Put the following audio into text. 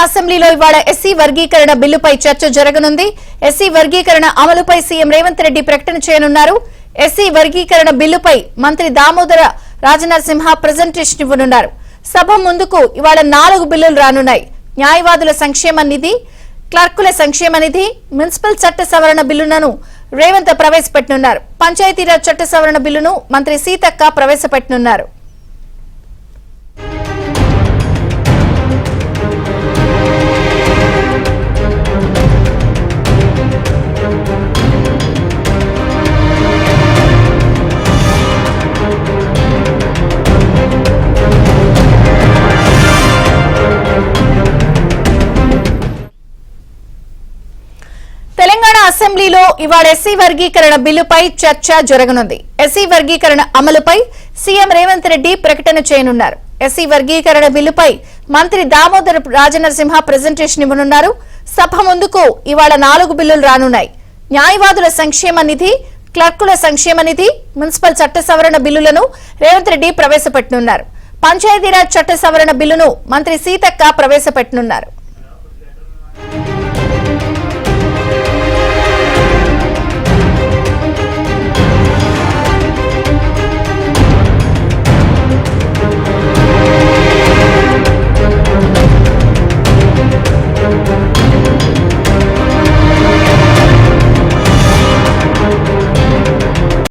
అసెంబ్లీలో ఇవాళ ఎస్సీ వర్గీకరణ బిల్లుపై చర్చ జరగనుంది. ఎస్సీ వర్గీకరణ అమలుపై సీఎం రేవంత్ రెడ్డి ప్రకటన చేయనున్నారు. ఎస్సీ వర్గీకరణ బిల్లుపై మంత్రి దామోదర రాజనరసింహ ప్రజెంటేషన్ ఇవ్వనున్నారు. సభ ముందుకు ఇవాళ 4 బిల్లులు రానున్నాయి. న్యాయవాదుల సంక్షేమ నిధి, క్లర్కుల సంక్షేమ నిధి, మున్సిపల్ చట్ట సవరణ బిల్లులను రేవంత్ ప్రవేశపెట్టనున్నారు. పంచాయతీరాజ్ చట్ట సవరణ బిల్లును మంత్రి సీతక్క ప్రవేశపెట్టనున్నారు. తెలంగాణ అసెంబ్లీలో ఇవాళ ఎస్సీ వర్గీకరణ బిల్లుపై చర్చ జరగనుంది. ఎస్సీ వర్గీకరణ అమలుపై సీఎం రేవంత్ రెడ్డి ప్రకటన చేయనున్నారు. ఎస్సీ వర్గీకరణ బిల్లుపై మంత్రి దామోదర రాజనరసింహ ప్రజెంటేషన్ ఇవ్వనున్నారు. సభ ముందుకు ఇవాళ 4 బిల్లులు రానున్నాయి. న్యాయవాదుల సంక్షేమ నిధి, క్లర్కుల సంక్షేమ నిధి, మున్సిపల్ చట్ట సవరణ బిల్లులను రేవంత్ రెడ్డి ప్రవేశపెట్టనున్నారు. పంచాయతీరాజ్ చట్ట సవరణ బిల్లును మంత్రి సీతక్క ప్రవేశపెట్టనున్నారు.